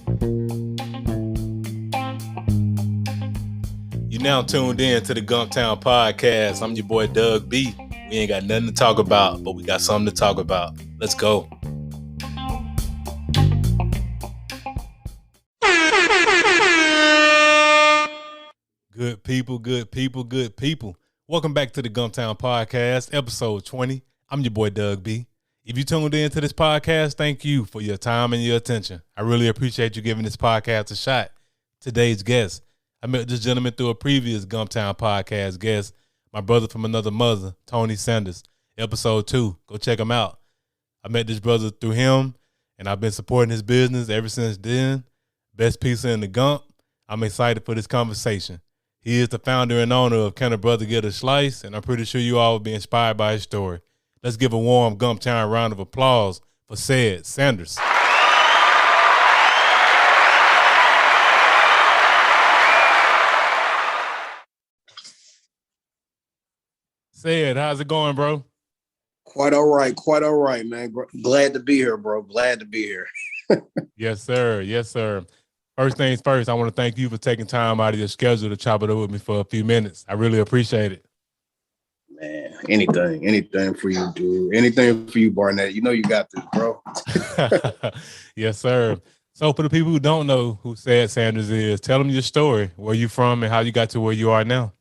You now tuned in to the Gumptown Podcast. I'm your boy Doug B. We ain't got nothing to talk about, but we got something to talk about. Let's go. Good people. Welcome back to the Gumptown Podcast, episode 20. I'm your boy Doug B. If you tuned in to this podcast, thank you for your time and your attention. I really appreciate you giving this podcast a shot. Today's guest, I met this gentleman through a previous Gumptown Podcast guest, my brother from another mother, Ced Sanders, episode 2. Go check him out. I met this brother through him, and I've been supporting his business ever since then. Best pizza in the Gump. I'm excited for this conversation. He is the founder and owner of Can a Brother Get a Slice, and I'm pretty sure you all will be inspired by his story. Let's give a warm Gumptown round of applause for Ced Sanders. Ced, how's it going, bro? Quite all right, man. Glad to be here, bro. Glad to be here. Yes, sir. First things first, I want to thank you for taking time out of your schedule to chop it up with me for a few minutes. I really appreciate it. Man, anything for you, dude. Anything for you, Barnett. You know you got this, bro. Yes, sir. So for the people who don't know who Ced Sanders is, tell them your story, where you from and how you got to where you are now.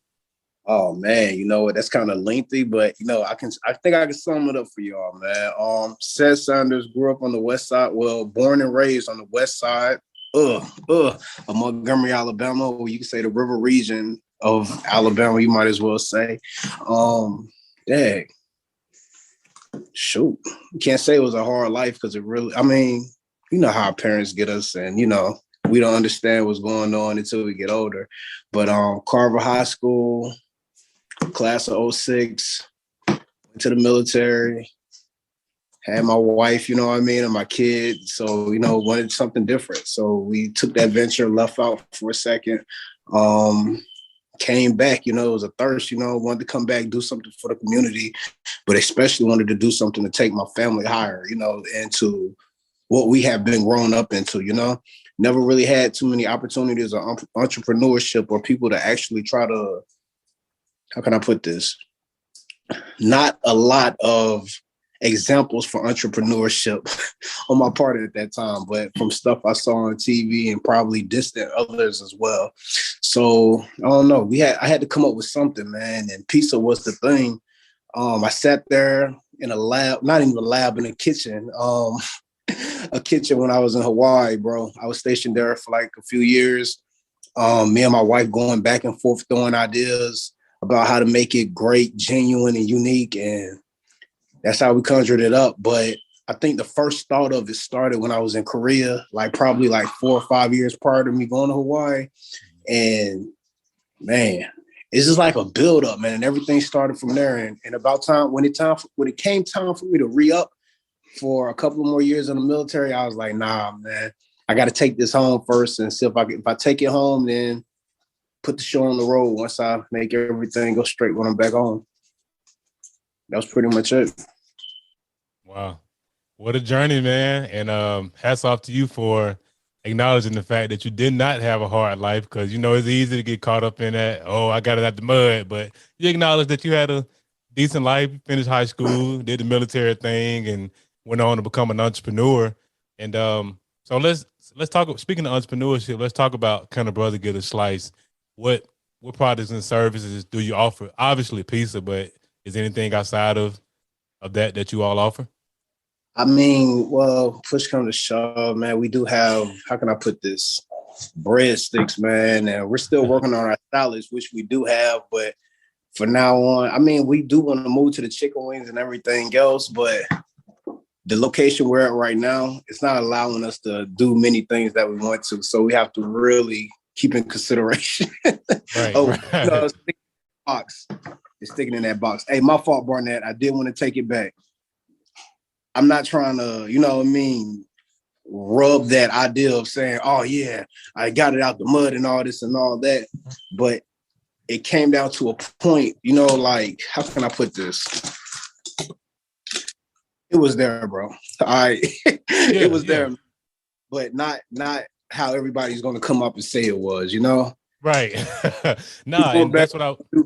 Oh man, you know what? That's kind of lengthy, but I think I can sum it up for y'all, man. Ced Sanders grew up on the west side. Well, born and raised on the west side of Montgomery, Alabama, or you can say the river region of Alabama, you might as well say. Dang. Shoot. You can't say it was a hard life because it really, you know how our parents get us, and we don't understand what's going on until we get older. But Carver High School, class of 06, went to the military, had my wife, and my kid. So, wanted something different. So we took that venture, left out for a second, came back, it was a thirst, wanted to come back, do something for the community, but especially wanted to do something to take my family higher, into what we have been growing up into, Never really had too many opportunities of entrepreneurship or people to actually try to, how can I put this? Not a lot of examples for entrepreneurship on my part at that time, but from stuff I saw on TV and probably distant others as well. So I don't know. I had to come up with something, man, and pizza was the thing. I sat there in a lab, not even a lab, in a kitchen. A kitchen when I was in Hawaii, bro. I was stationed there for like a few years. Me and my wife going back and forth throwing ideas about how to make it great, genuine, and unique. And that's how we conjured it up. But I think the first thought of it started when I was in Korea, probably 4 or 5 years prior to me going to Hawaii. And man, it's just like a buildup, man. And everything started from there. And about time, when it came time for me to re-up for a couple more years in the military, I was like, nah, man, I got to take this home first and see if I take it home, then put the show on the road once I make everything go straight when I'm back home. That was pretty much it. Wow. What a journey, man. And hats off to you for acknowledging the fact that you did not have a hard life, because, it's easy to get caught up in that, I got it out the mud. But you acknowledge that you had a decent life, finished high school, did the military thing, and went on to become an entrepreneur. And so let's talk, speaking of entrepreneurship, let's talk about Can a Brother Get a Slice. What products and services do you offer? Obviously pizza, but is there anything outside of that you all offer? Well, push come to shove, man, we do have, how can I put this? Breadsticks, man. And we're still working on our salads, which we do have, but for now on, we do want to move to the chicken wings and everything else, but the location we're at right now, it's not allowing us to do many things that we want to. So we have to really keep in consideration. Right. It's sticking in that box. Hey, my fault, Barnett. I did want to take it back. I'm not trying to, rub that idea of saying, oh yeah, I got it out the mud and all this and all that. But it came down to a point, how can I put this? It was there, bro. It was there, but not how everybody's gonna come up and say it was, you know. Right. You're Nah, going and back that's what I. you're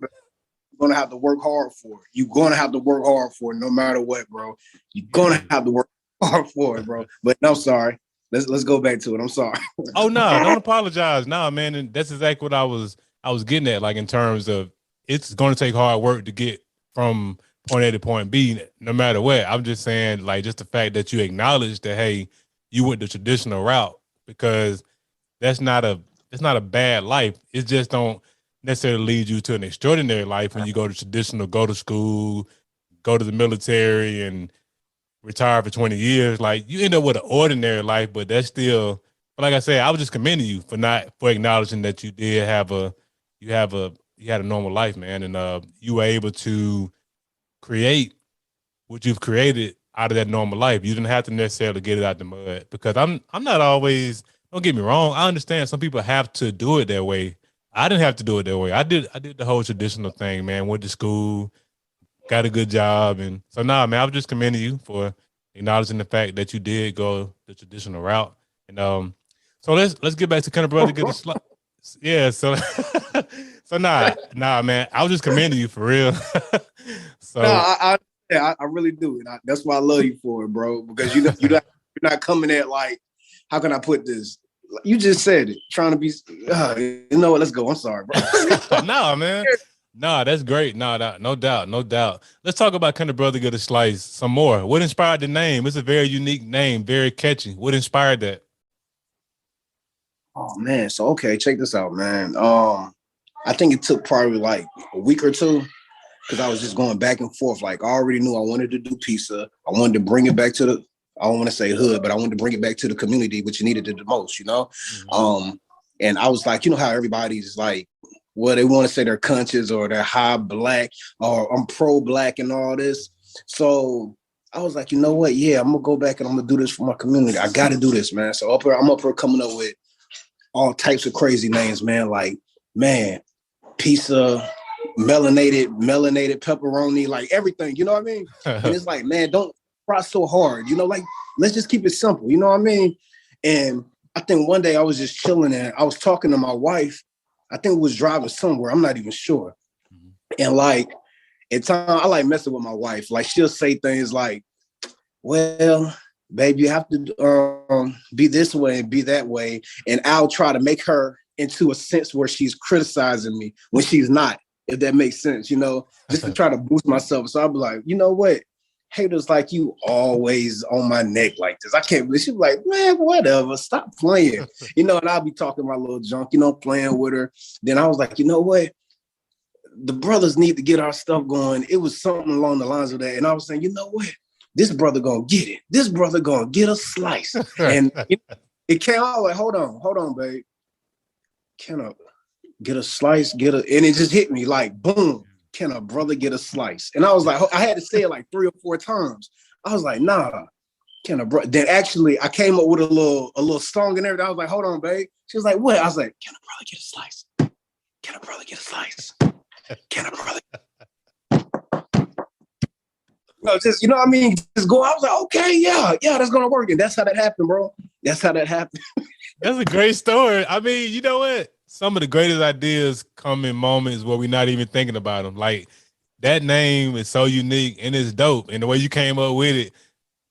gonna have to work hard for it. You're gonna have to work hard for it no matter what, bro. You're gonna have to work hard for it, bro. But no, sorry. Let's go back to it. I'm sorry. Oh no, don't apologize. Nah, man, and that's exactly what I was getting at. Like in terms of it's going to take hard work to get from point A to point B, no matter what. I'm just saying, like, just the fact that you acknowledge that, hey, you went the traditional route because that's not a it's not a bad life. It just don't necessarily lead you to an extraordinary life when you go to traditional, go to school, go to the military, and retire for 20 years. Like you end up with an ordinary life, but that's still. But like I said, I was just commending you for acknowledging that you did have you had a normal life, man, and you were able to create what you've created out of that normal life. You didn't have to necessarily get it out the mud because I'm not always. Don't get me wrong. I understand some people have to do it that way. I didn't have to do it that way. I did the whole traditional thing, man. Went to school, got a good job, and so nah, man. I was just commending you for acknowledging the fact that you did go the traditional route. And so let's get back to kind of brother get a slot. Yeah, so so nah, man. I was just commending you for real. No, So I really do, and that's why I love you for it, bro. Because you're not coming at like, how can I put this? You just said it, trying to be. You know what? Let's go. I'm sorry, bro. nah, man. Nah, that's great. Nah, no doubt, no doubt. Let's talk about Kind of Brother Get a Slice some more. What inspired the name? It's a very unique name, very catchy. What inspired that? Oh man, so okay, check this out, man. I think it took probably like a week or two because I was just going back and forth. Like I already knew I wanted to do pizza. I wanted to bring it back to the. I don't want to say hood, but I wanted to bring it back to the community, which needed it the most, you know. Mm-hmm. And I was like, you know how everybody's like, well, they want to say they're conscious or they're high black or I'm pro black and all this. So I was like, you know what? Yeah, I'm gonna go back and I'm gonna do this for my community. I got to do this, man. So I'm up here coming up with all types of crazy names, man. Like, man, pizza, melanated pepperoni, like everything. You know what I mean? And it's like, man, don't try so hard. You know, like let's just keep it simple. You know what I mean? And I think one day I was just chilling and I was talking to my wife. I think we was driving somewhere. I'm not even sure. And like at time, I like messing with my wife. Like she'll say things like, well, babe, you have to be this way and be that way. And I'll try to make her into a sense where she's criticizing me when she's not, if that makes sense, you know, just to try to boost myself. So I'll be like, you know what? Haters like you always on my neck like this. I can't believe she was like, man, whatever, stop playing. You know, and I'll be talking my little junk, you know, playing with her. Then I was like, you know what? The brothers need to get our stuff going. It was something along the lines of that. And I was saying, you know what? This brother gonna get it. This brother gonna get a slice. And it came out like, hold on, babe. Can I get a slice? And it just hit me like, boom. Can a brother get a slice? And I was like, I had to say it like 3 or 4 times. I was like, nah, can a brother? Then actually, I came up with a little song and everything. I was like, hold on, babe. She was like, what? I was like, can a brother get a slice? Can a brother get a slice? Can a brother? No, just, you know what I mean? Just go. I was like, okay, yeah, that's gonna work. And that's how that happened, bro. That's how that happened. That's a great story. I mean, you know what? Some of the greatest ideas come in moments where we're not even thinking about them. Like that name is so unique and it's dope. And the way you came up with it,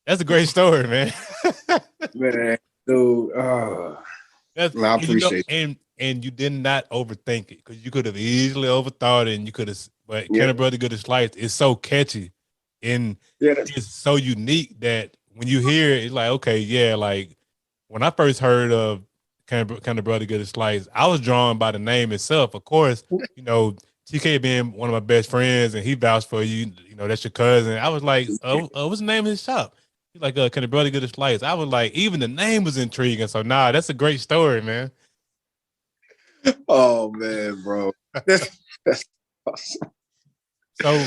that's a great story, man. Man, dude. Man, I appreciate it. And you did not overthink it because you could have easily overthought it and you could have, but Can a Brother Get a Slice is so catchy and it's so unique that when you hear it, it's like, okay, yeah, like when I first heard of Can a Brother Get a Slice, I was drawn by the name itself. Of course, you know, TK being one of my best friends and he vouched for you, you know, that's your cousin. I was like, what's the name of his shop? He's like, Can a Brother Get a Slice? I was like, even the name was intriguing. So that's a great story, man. Oh man, bro. That's awesome. So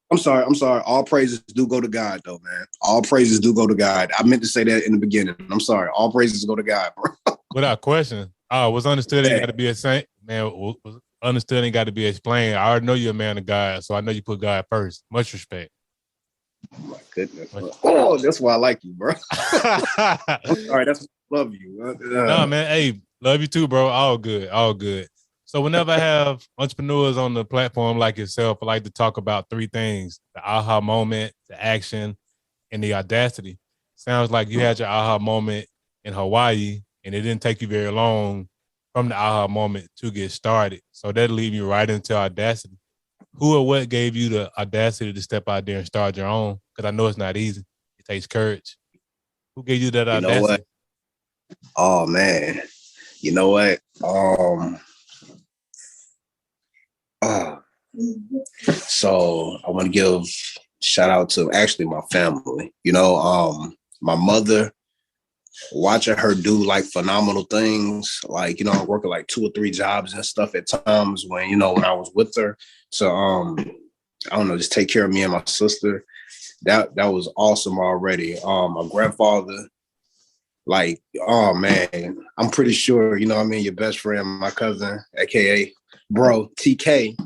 I'm sorry. All praises do go to God, though, man. All praises do go to God. I meant to say that in the beginning. I'm sorry. All praises go to God, bro. Without question. Was understood ain't got to be a saint, man. Was understood ain't got to be explained. I already know you're a man of God, so I know you put God first. Much respect. Oh my goodness. Oh, that's why I like you, bro. I'm sorry. That's Love you. Nah, man. Hey, love you too, bro. All good. All good. So whenever I have entrepreneurs on the platform like yourself, I like to talk about three things: the aha moment, the action, and the audacity. Sounds like you had your aha moment in Hawaii, and it didn't take you very long from the aha moment to get started. So that'll lead you right into audacity. Who or what gave you the audacity to step out there and start your own? Because I know it's not easy. It takes courage. Who gave you that You know what? audacity? Oh man. You know what? Uh, so I want to give shout out to actually my family. My mother, watching her do like phenomenal things, like, working like 2 or 3 jobs and stuff at times when I was with her. So I don't know, just take care of me and my sister. That was awesome already. My grandfather, like, oh man, I'm pretty sure, your best friend, my cousin, aka bro, TK,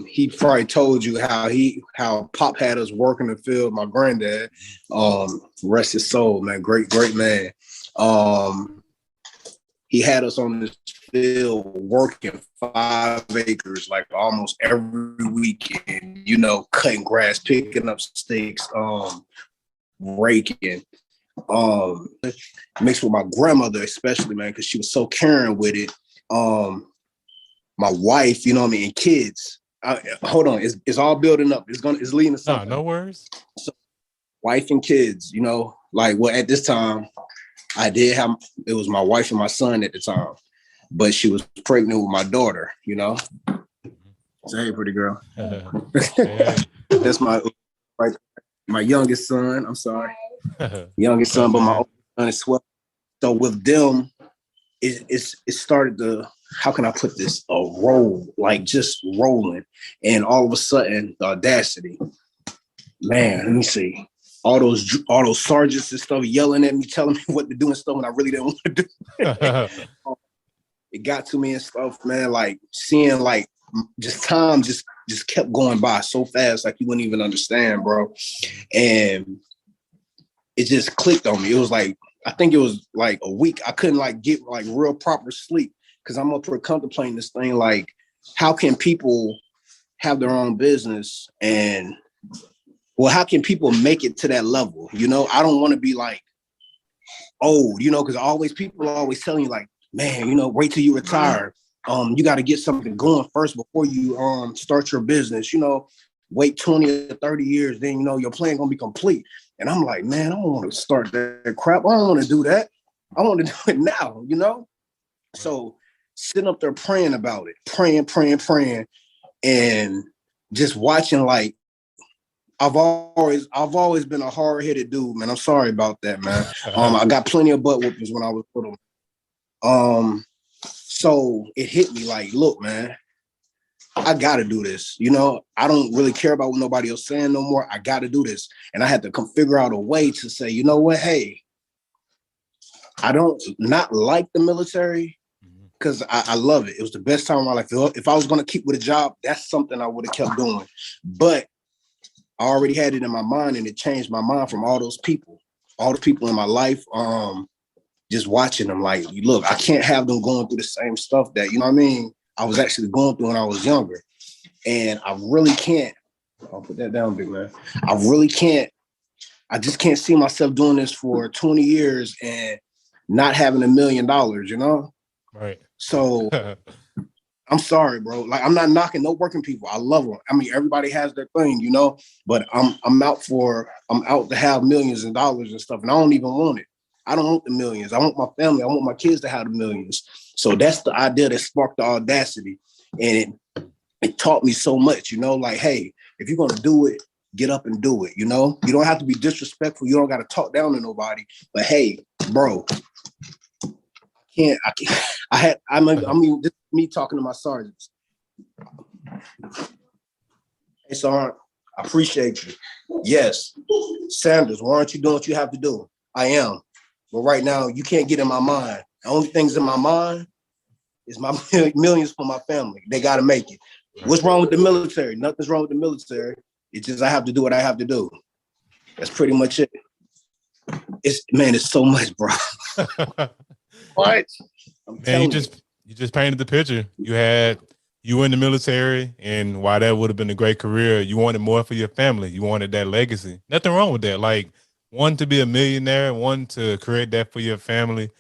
he probably told you how Pop had us working the field. My granddad, rest his soul, man, great man. He had us on this field working 5 acres, like almost every weekend, cutting grass, picking up sticks, raking. Mixed with my grandmother, especially, man, because she was so caring with it. My wife, and kids. Hold on, it's all building up. It's leading to something. No worries. So, wife and kids, at this time, it was my wife and my son at the time, but she was pregnant with my daughter, Say hey, pretty girl. That's my youngest son. I'm sorry. Youngest son, but my oldest son is 12. So with them, it started to, how can I put this, a roll, like just rolling. And all of a sudden, the audacity, man, let me see. All those sergeants and stuff yelling at me, telling me what to do and stuff when I really didn't want to do. It got to me and stuff, man, like seeing like just time just kept going by so fast, like you wouldn't even understand, bro. And it just clicked on me. It was like, I think it was like a week. I couldn't like get like real proper sleep because I'm up here contemplating this thing. Like, how can people have their own business and, well, how can people make it to that level? I don't want to be like old, because people are always telling you like, man, wait till you retire. You got to get something going first before you start your business. Wait 20 or 30 years, then your plan gonna be complete. And I'm like, man, I don't want to start that crap. I don't want to do that. I want to do it now, So sitting up there praying about it, praying, and just watching. Like, I've always been a hard-headed dude, man. I'm sorry about that, man. I got plenty of butt whoopings when I was little. So it hit me like, look, man, I got to do this. I don't really care about what nobody else saying no more. I got to do this. And I had to figure out a way to say, you know what? Hey, I don't not like the military because I love it. It was the best time of my life. If I was going to keep with a job, that's something I would have kept doing. But I already had it in my mind, and it changed my mind from all the people in my life. Just watching them like, look, I can't have them going through the same stuff that, I was actually going through when I was younger. And I really can't. I'll put that down, big man. I just can't see myself doing this for 20 years and not having $1 million, Right. So I'm sorry, bro. Like, I'm not knocking no working people. I love them. I mean, everybody has their thing, but I'm out to have millions of dollars and stuff. And I don't even want it. I don't want the millions. I want my family. I want my kids to have the millions. So that's the idea that sparked the audacity. And it taught me so much, like, hey, if you're going to do it, get up and do it. You don't have to be disrespectful. You don't got to talk down to nobody. But hey, bro, I mean, this is me talking to my sergeants. Hey, Sergeant, I appreciate you. Yes, Sanders, why aren't you doing what you have to do? I am. But right now, you can't get in my mind. The only things in my mind is my millions for my family. They got to make it. What's wrong with the military? Nothing's wrong with the military. It's just I have to do what I have to do. That's pretty much it. It's so much, bro. What? I'm Man, telling you just painted the picture. You were in the military, and while that would have been a great career, you wanted more for your family. You wanted that legacy. Nothing wrong with that. Like, one to be a millionaire, one to create that for your family.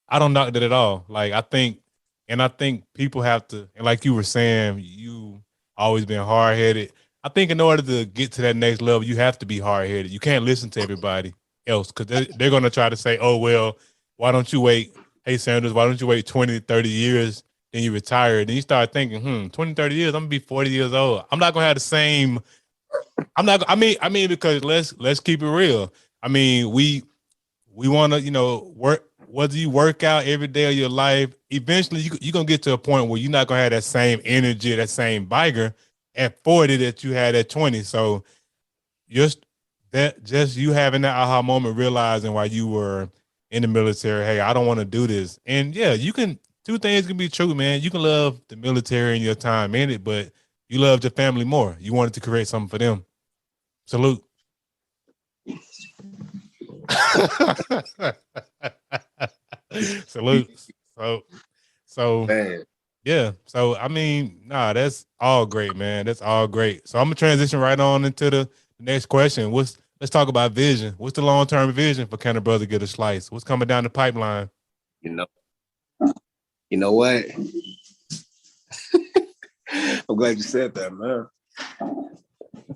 I don't knock that at all. Like, I think people have to, and like you were saying, you always been hard headed. I think in order to get to that next level, you have to be hard headed. You can't listen to everybody else because they're going to try to say, oh, well, why don't you wait? Hey, Sanders, why don't you wait 20, 30 years? Then you retire. Then you start thinking, 20, 30 years, I'm going to be 40 years old. I'm not going to have the same. I'm not, because let's keep it real. I mean, we want to, work, whether you work out every day of your life, eventually you're going to get to a point where you're not going to have that same energy, that same vigor at 40 that you had at 20. So just you having that aha moment, realizing while you were in the military, hey, I don't want to do this. And yeah, two things can be true, man. You can love the military and your time in it, but you loved your family more. You wanted to create something for them. Salute. Salute. So man. yeah. So I mean, nah, that's all great, man. That's all great. So I'm gonna transition right on into the next question. Let's talk about vision. What's the long-term vision for Can a Brother Get a Slice? What's coming down the pipeline? You know, you know what? I'm glad you said that, man.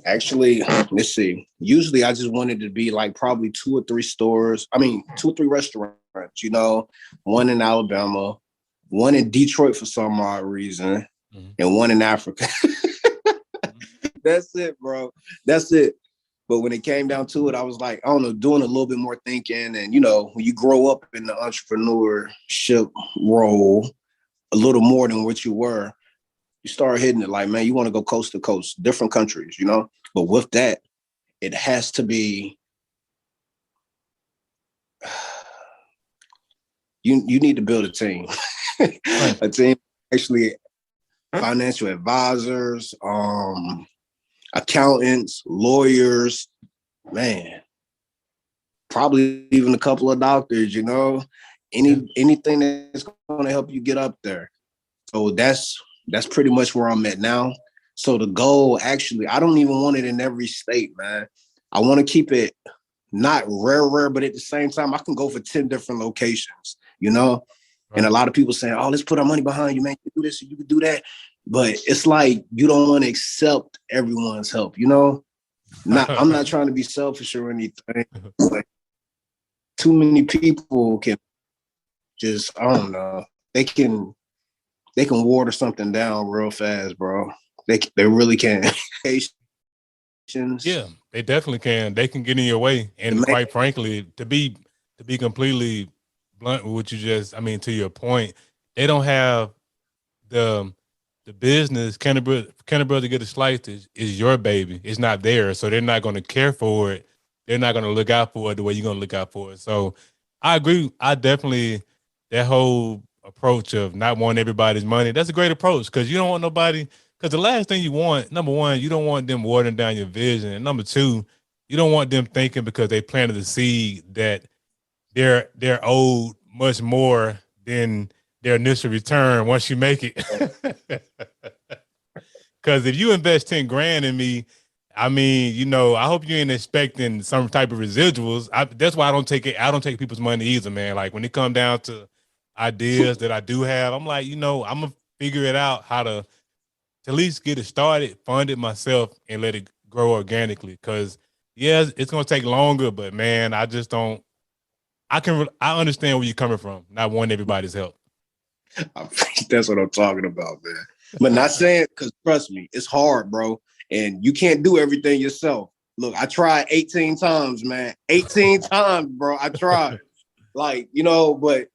Actually, let's see. Usually I just wanted to be like probably 2 or 3 stores. I mean, 2 or 3 restaurants, one in Alabama, one in Detroit for some odd reason, and one in Africa. That's it, bro. That's it. But when it came down to it, I was like, I don't know, doing a little bit more thinking. And, when you grow up in the entrepreneurship role a little more than what you were, you start hitting it like, man, you want to go coast to coast, different countries, But with that, it has to be, you need to build a team. Right. A team, actually, financial advisors, accountants, lawyers, man, probably even a couple of doctors, anything that's going to help you get up there. So that's pretty much where I'm at now. So the goal, actually, I don't even want it in every state, man. I want to keep it not rare, but at the same time, I can go for 10 different locations, Right. And a lot of people saying, oh, let's put our money behind you, man. You can do this, you can do that. But it's like, you don't want to accept everyone's help, I'm not trying to be selfish or anything, but too many people can just, I don't know, they can water something down real fast, bro. They really can. Yeah, they definitely can. They can get in your way. And quite frankly, to be completely blunt with what you to your point, they don't have the business. Can a brother get a slice is your baby. It's not theirs. So they're not going to care for it. They're not going to look out for it the way you're going to look out for it. So I agree. I definitely, that whole approach of not wanting everybody's money, that's a great approach because you don't want nobody, because the last thing you want, number one, you don't want them watering down your vision. And number two, you don't want them thinking because they planted the seed that they're owed much more than their initial return once you make it. Because if you invest 10 grand in me, I hope you ain't expecting some type of residuals. That's why I don't take it. I don't take people's money either, man. Like when it comes down to ideas that I do have, I'm like, I'm gonna figure it out how to at least get it started, fund it myself, and let it grow organically. Because it's gonna take longer, but man, I just don't. I understand where you're coming from. Not wanting everybody's help. That's what I'm talking about, man. But not saying, because trust me, it's hard, bro. And you can't do everything yourself. Look, I tried 18 times, man. 18 times, bro. I tried. But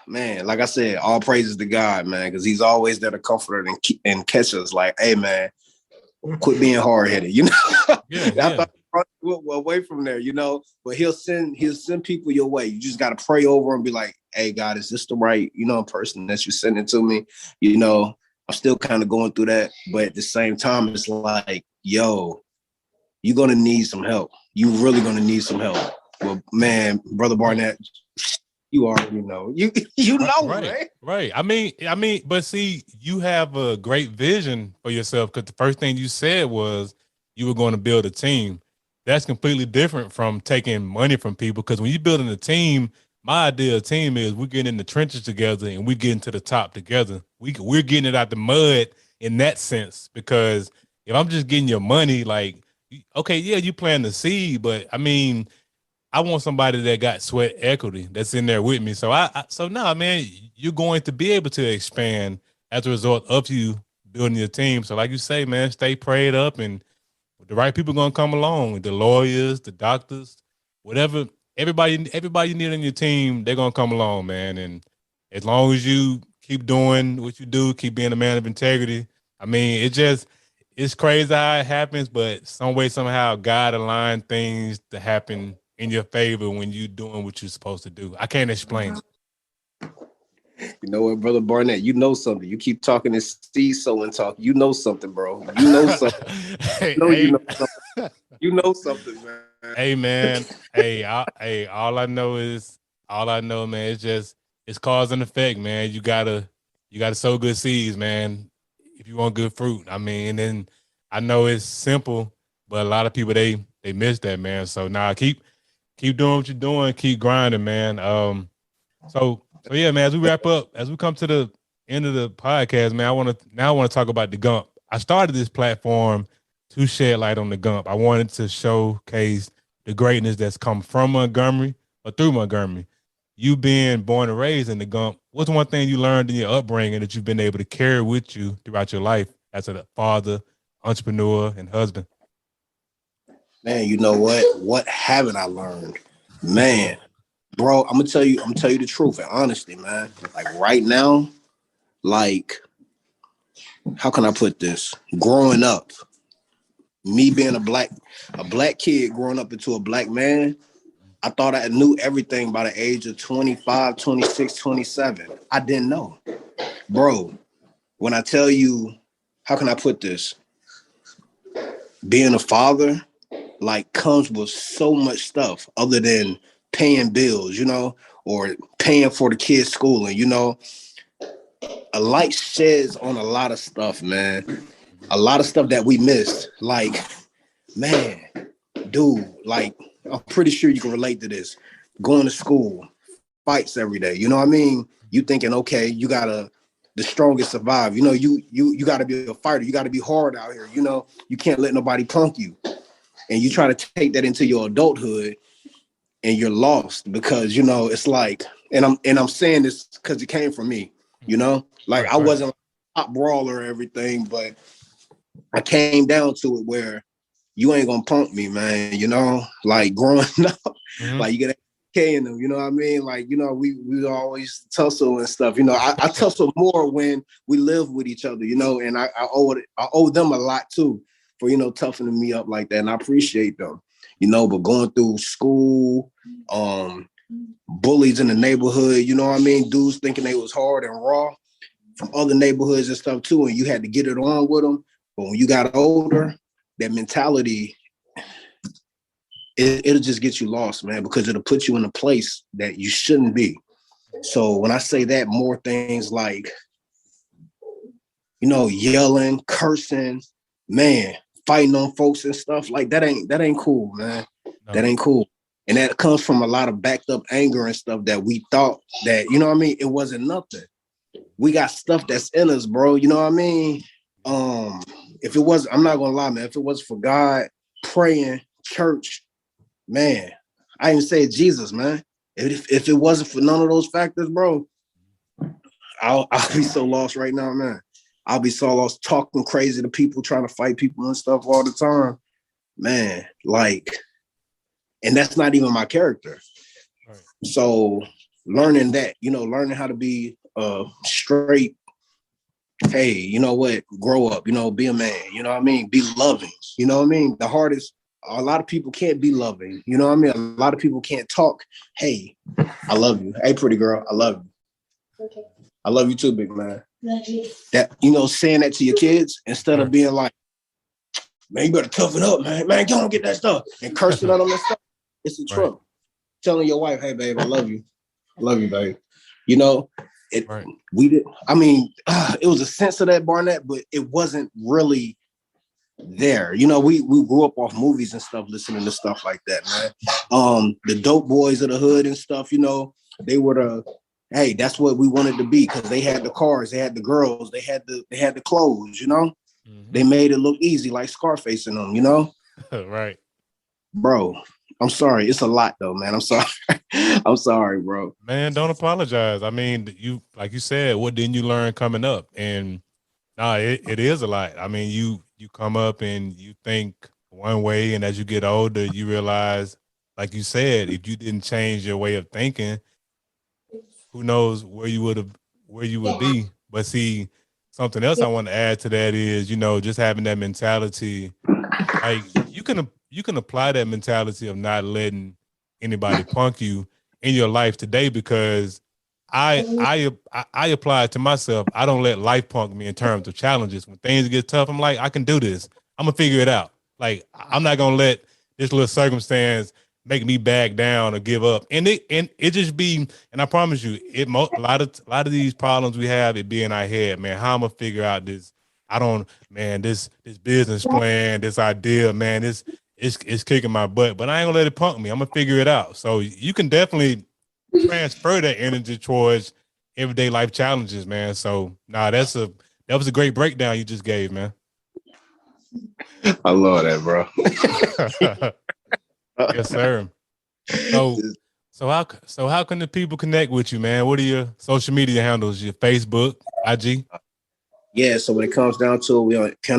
man, like I said, all praises to God, man, because he's always there to comfort and catch us. Like, hey, man, quit being hard-headed, Yeah, I thought away from there, but he'll send people your way. You just got to pray over and be like, hey, God, is this the right, person that you're sending to me? I'm still kind of going through that. But at the same time, it's like, yo, you're going to need some help. You really going to need some help. Well, man, Brother Barnett, You already know. You know, Right, man. right. But see, you have a great vision for yourself because the first thing you said was you were going to build a team. That's completely different from taking money from people. Because when you're building a team, my idea of team is we're getting in the trenches together and we're getting to the top together. We're getting it out the mud in that sense. Because if I'm just getting your money, like, okay, yeah, you plant the seed, but I mean, I want somebody that got sweat equity that's in there with me. So so no, man, you're going to be able to expand as a result of you building your team. So like you say, man, stay prayed up and the right people gonna come along. The lawyers, the doctors, whatever, everybody you need on your team, they're gonna come along, man. And as long as you keep doing what you do, keep being a man of integrity. I mean, it's crazy how it happens, but some way, somehow, God aligned things to happen in your favor when you doing what you're supposed to do. I can't explain it. You know what, brother Barnett? You know something. You keep talking this seed sowing talk. You know something, bro. You know something. hey, No, you hey, know something. You know something, man. hey, man. Hey, all I know, man. It's just it's cause and effect, man. You gotta sow good seeds, man. If you want good fruit, I mean, and then I know it's simple, but a lot of people they miss that, man. So now keep doing what you're doing, keep grinding, man. So yeah, man. As we wrap up, as we come to the end of the podcast, man, I want to talk about the Gump. I started this platform to shed light on the Gump. I wanted to showcase the greatness that's come from Montgomery or through Montgomery. You being born and raised in the Gump, what's one thing you learned in your upbringing that you've been able to carry with you throughout your life as a father, entrepreneur, and husband? Man, you know what? What haven't I learned? Man, bro, I'm gonna tell you the truth and honesty, man. Like right now, like, how can I put this? Growing up, me being a black kid growing up into a black man, I thought I knew everything by the age of 25, 26, 27. I didn't know. Bro, when I tell you, how can I put this? Being a father, like, comes with so much stuff other than paying bills, or paying for the kids' schooling, a light sheds on a lot of stuff, man. A lot of stuff that we missed. Like, man, dude, like, I'm pretty sure you can relate to this. Going to school, fights every day. You know what I mean? You thinking, okay, you gotta the strongest survive. You gotta be a fighter. You gotta be hard out here. You can't let nobody punk you. And you try to take that into your adulthood and you're lost because, it's like, and I'm saying this because it came from me, like Right, I right. wasn't a top brawler or everything, but I came down to it where you ain't gonna punk me, man. Like growing up, Mm-hmm. like you get K in them, you know what I mean? Like, we always tussle and stuff. I tussle more when we live with each other, and I owe them a lot too for, toughening me up like that. And I appreciate them, but going through school, bullies in the neighborhood, you know what I mean? Dudes thinking they was hard and raw from other neighborhoods and stuff too, and you had to get it on with them. But when you got older, that mentality, it'll just get you lost, man, because it'll put you in a place that you shouldn't be. So when I say that, more things like, yelling, cursing, man, fighting on folks and stuff, like that ain't cool, man. No. That ain't cool. And that comes from a lot of backed up anger and stuff that we thought that, you know what I mean? It wasn't nothing. We got stuff that's in us, bro. You know what I mean? If it was, I'm not gonna lie, man, if it was for God, praying, church, man, I even say Jesus, man. If it wasn't for none of those factors, bro, I'll be so lost right now, man. I'll be so lost talking crazy to people, trying to fight people and stuff all the time, man. Like, and that's not even my character. Right. So learning that, learning how to be straight. Hey, you know what? Grow up. Be a man. You know what I mean? Be loving. You know what I mean? The hardest. A lot of people can't be loving. You know what I mean? A lot of people can't talk. Hey, I love you. Hey, pretty girl, I love you. Okay. I love you too, big man. Love you. That, saying that to your kids instead of being like, man, you better toughen up, man. Man, go on, get that stuff and cursing on them and stuff. It's a trouble. Telling your wife, hey, babe, I love you. Love you, baby. You know, it. Right. We did. I mean, it was a sense of that, Barnett, but it wasn't really there. You know, we grew up off movies and stuff, listening to stuff like that, man. The dope boys of the hood and stuff. You know, they were the. Hey, that's what we wanted to be because they had the cars, they had the girls, they had the clothes. You know, they made it look easy, like Scarface in them. You know, Right. Bro. I'm sorry. It's a lot though, man. I'm sorry. I'm sorry, bro. Man, don't apologize. I mean, you like you said, what didn't you learn coming up? And nah, it is a lot. I mean, you come up and you think one way, and as you get older, you realize, like you said, if you didn't change your way of thinking, who knows where you would be. But see, something else I want to add to that is, just having that mentality. Like you can apply that mentality of not letting anybody punk you in your life today, because I apply it to myself. I don't let life punk me in terms of challenges. When things get tough, I'm like, I can do this. I'm gonna figure it out. Like, I'm not gonna let this little circumstance make me back down or give up. And it just be, and I promise you, a lot of these problems we have, it be in our head, man. How I'm gonna figure out this. I don't, man, this business plan, this idea, man, it's kicking my butt, but I ain't gonna let it punk me. I'm gonna figure it out. So you can definitely transfer that energy towards everyday life challenges, man. So that was a great breakdown you just gave, man. I love that, bro. Yes, sir. So how can the people connect with you, man? What are your social media handles? Your Facebook, IG? Yeah, so when it comes down to it, we're on we're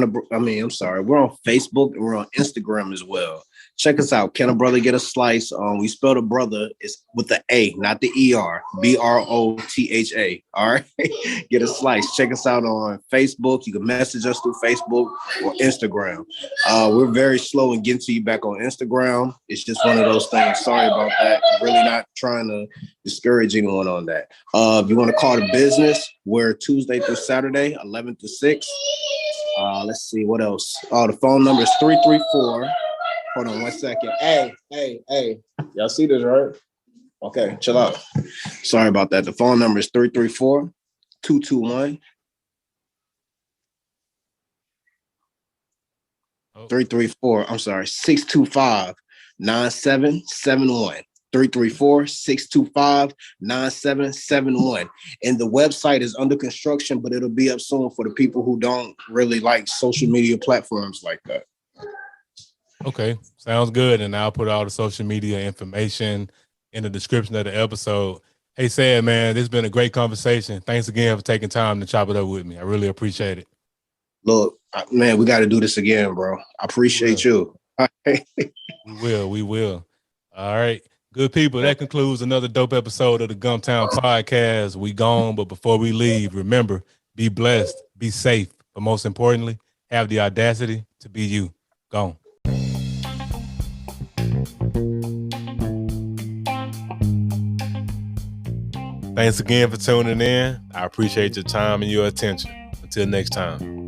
on Facebook and we're on Instagram as well. Check us out. Can a brother get a slice? We spell the brother is with the A, not the ER. Brotha. All right. Get a slice. Check us out on Facebook. You can message us through Facebook or Instagram. We're very slow in getting to you back on Instagram. It's just one of those things. Sorry about that. Really not trying to discourage anyone on that. If you want to call the business, we're Tuesday through Saturday, 11 to 6. Let's see what else. The phone number is 334. Hold on 1 second. Hey. Y'all see this, right? Okay, chill out. Sorry about that. The phone number is 334-221. 334, 625-9771. 334-625-9771. And the website is under construction, but it'll be up soon for the people who don't really like social media platforms like that. Okay, sounds good. And I'll put all the social media information in the description of the episode. Hey, Ced, man, this has been a great conversation. Thanks again for taking time to chop it up with me. I really appreciate it. Look, man, we got to do this again, bro. I appreciate you. We will. All right. Good people, that concludes another dope episode of the Gumptown Podcast. We gone, but before we leave, remember, be blessed, be safe, but most importantly, have the audacity to be you. Gone. Thanks again for tuning in. I appreciate your time and your attention. Until next time.